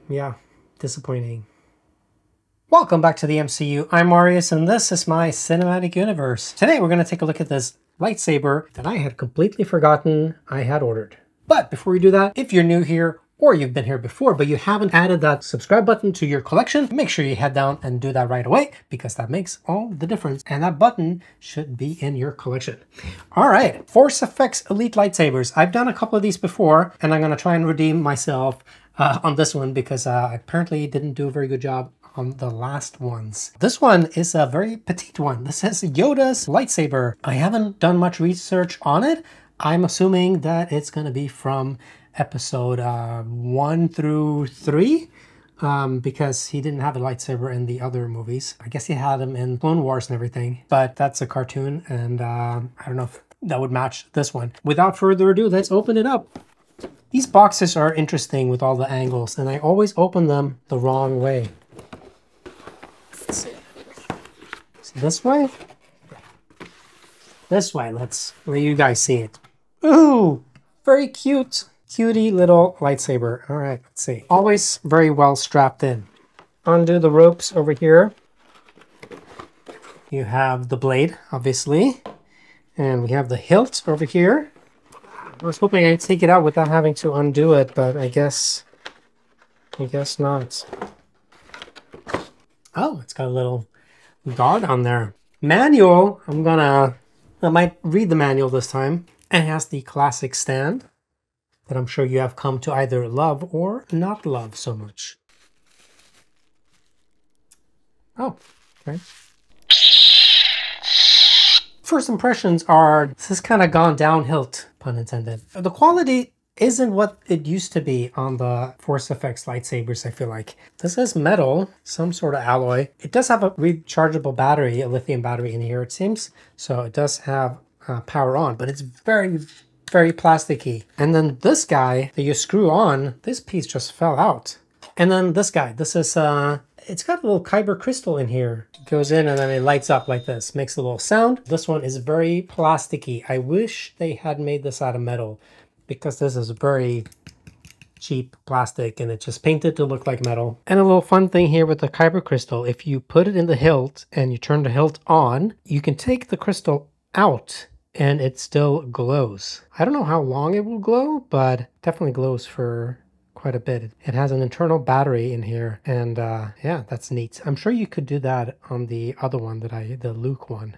Yeah, disappointing. Welcome back to the MCU. I'm Marius, and this is my cinematic universe. Today we're going to take a look at this lightsaber that I had completely forgotten I had ordered. But before we do that, if you're new here, or you've been here before, but you haven't added that subscribe button to your collection, make sure you head down and do that right away, because that makes all the difference. And that button should be in your collection. All right, Force Effects Elite Lightsabers. I've done a couple of these before, and I'm going to try and redeem myself on this one because I apparently didn't do a very good job on the last ones. This one is a very petite one. This is Yoda's lightsaber. I haven't done much research on it. I'm assuming that it's going to be from episode 1 through 3 because he didn't have a lightsaber in the other movies. I guess he had him in Clone Wars and everything, but that's a cartoon, and I don't know if that would match this one. Without further ado, let's open it up. These boxes are interesting with all the angles, and I always open them the wrong way. Let's see. See this way? This way. Let's let you guys see it. Ooh, very cute. Cutie little lightsaber. All right, let's see. Always very well strapped in. Undo the ropes over here. You have the blade, obviously. And we have the hilt over here. I was hoping I'd take it out without having to undo it, but I guess not. Oh, it's got a little guard on there. Manual. I might read the manual this time. And it has the classic stand that I'm sure you have come to either love or not love so much. Oh, okay. First impressions are, this has kind of gone downhill, pun intended. The quality isn't what it used to be on the Force Effects lightsabers, I feel like. This is metal, some sort of alloy. It does have a rechargeable battery, a lithium battery in here, it seems. So it does have power on, but it's very, very plasticky. And then this guy that you screw on, this piece just fell out. And then this guy, this is, it's got a little kyber crystal in here. It goes in and then it lights up like this, makes a little sound. This one is very plasticky. I wish they had made this out of metal because this is very cheap plastic and it's just painted to look like metal. And a little fun thing here with the kyber crystal, if you put it in the hilt and you turn the hilt on, you can take the crystal out and it still glows. I don't know how long it will glow, but definitely glows for quite a bit. It has an internal battery in here, and yeah, that's neat. I'm sure you could do that on the other one the Luke one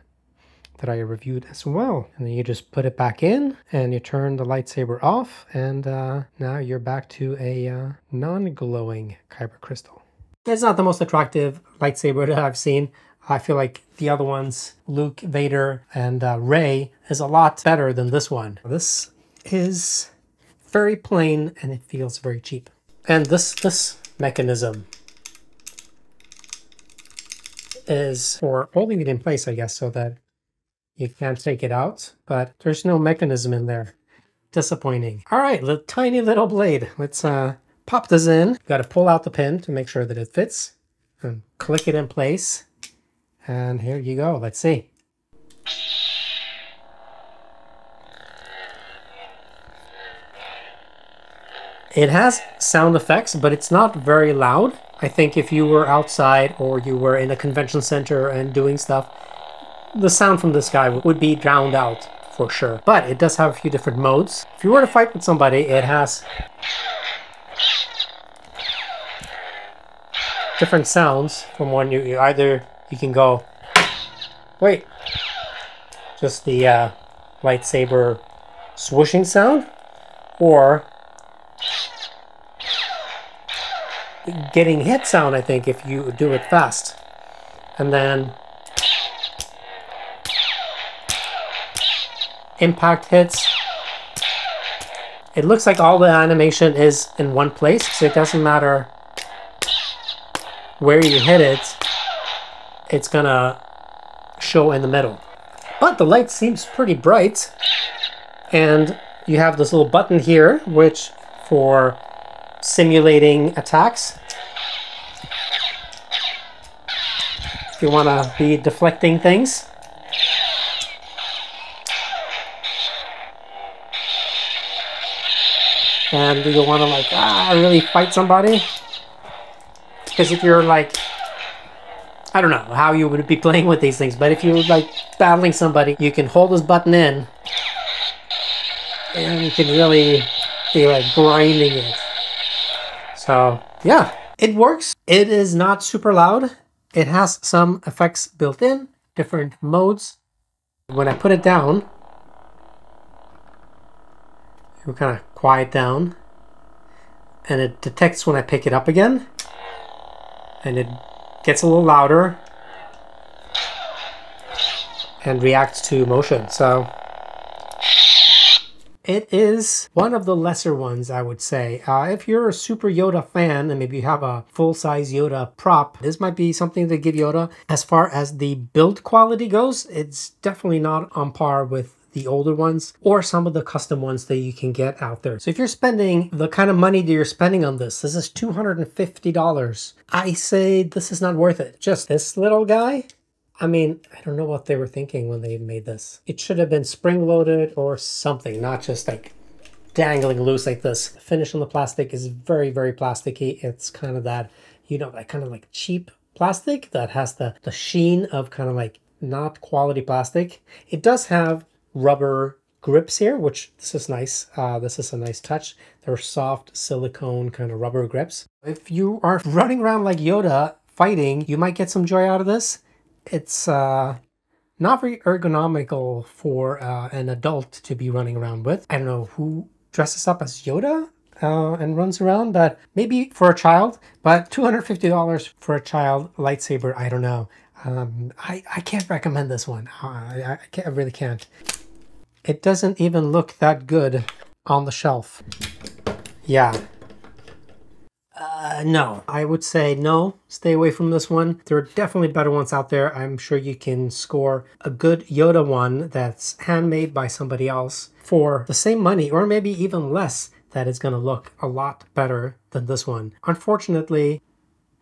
that I reviewed as well. And then you just put it back in and you turn the lightsaber off, and now you're back to a non-glowing kyber crystal. It's not the most attractive lightsaber that I've seen. I feel like the other ones, Luke, Vader, and Rey, is a lot better than this one. This is very plain and it feels very cheap. And this mechanism is for holding it in place, I guess, so that you can't take it out, but there's no mechanism in there. Disappointing. All right, the tiny little blade. Let's pop this in. Got to pull out the pin to make sure that it fits and click it in place. And here you go. Let's see. It has sound effects, but it's not very loud. I think if you were outside or you were in a convention center and doing stuff, the sound from this guy would be drowned out for sure. But it does have a few different modes. If you were to fight with somebody, it has different sounds from when you can go, wait, just the lightsaber swooshing sound, or getting hit sound, I think, if you do it fast. And then impact hits. It looks like all the animation is in one place, so it doesn't matter where you hit it, it's gonna show in the middle. But the light seems pretty bright, and you have this little button here, which for simulating attacks. If you want to be deflecting things. And you want to really fight somebody. Because if you're like, I don't know how you would be playing with these things, but if you're like battling somebody, you can hold this button in and you can really be like grinding it. So yeah, it works. It is not super loud. It has some effects built in, different modes. When I put it down, it will kind of quiet down, and it detects when I pick it up again, and it gets a little louder and reacts to motion. So it is one of the lesser ones, I would say. If you're a super Yoda fan and maybe you have a full-size Yoda prop, this might be something to give Yoda. As far as the build quality goes, it's definitely not on par with the older ones or some of the custom ones that you can get out there. So if you're spending the kind of money that you're spending on this is $250. I say this is not worth it. Just this little guy. I mean, I don't know what they were thinking when they made this. It should have been spring-loaded or something, not just like dangling loose like this. The finish on the plastic is very, very plasticky. It's kind of that, you know, that kind of like cheap plastic that has the sheen of kind of like not quality plastic. It does have rubber grips here, which this is nice. This is a nice touch. They're soft silicone kind of rubber grips. If you are running around like Yoda fighting, you might get some joy out of this. It's not very ergonomical for an adult to be running around with. I don't know who dresses up as Yoda and runs around, but maybe for a child. But $250 for a child lightsaber, I don't know. I can't recommend this one. I really can't. It doesn't even look that good on the shelf. Yeah. No, I would say no, stay away from this one. There are definitely better ones out there. I'm sure you can score a good Yoda one that's handmade by somebody else for the same money or maybe even less, that is going to look a lot better than this one. Unfortunately,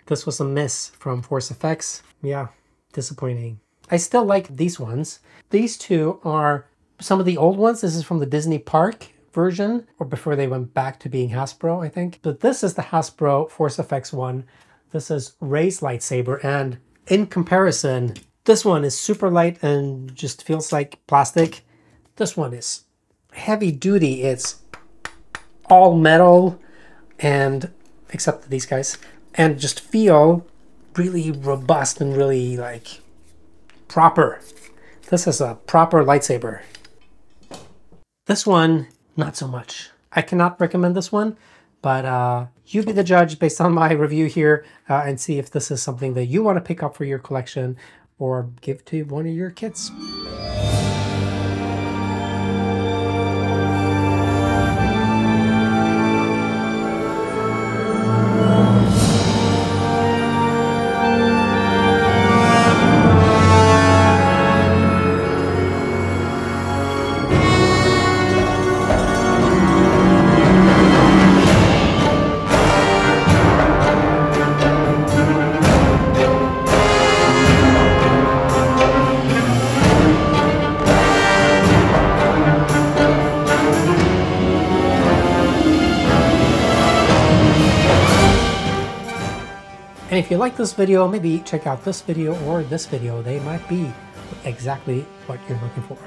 this was a miss from Force FX. Yeah, disappointing. I still like these ones. These two are some of the old ones. This is from the Disney Park version, or before they went back to being Hasbro, I think. But this is the Hasbro Force FX one. This is Rey's lightsaber, and in comparison, this one is super light and just feels like plastic. This one is heavy duty. It's all metal, and except these guys, and just feel really robust and really like proper. This is a proper lightsaber. This one, not so much. I cannot recommend this one, but you be the judge based on my review here and see if this is something that you want to pick up for your collection or give to one of your kids. And if you like this video, maybe check out this video or this video. They might be exactly what you're looking for.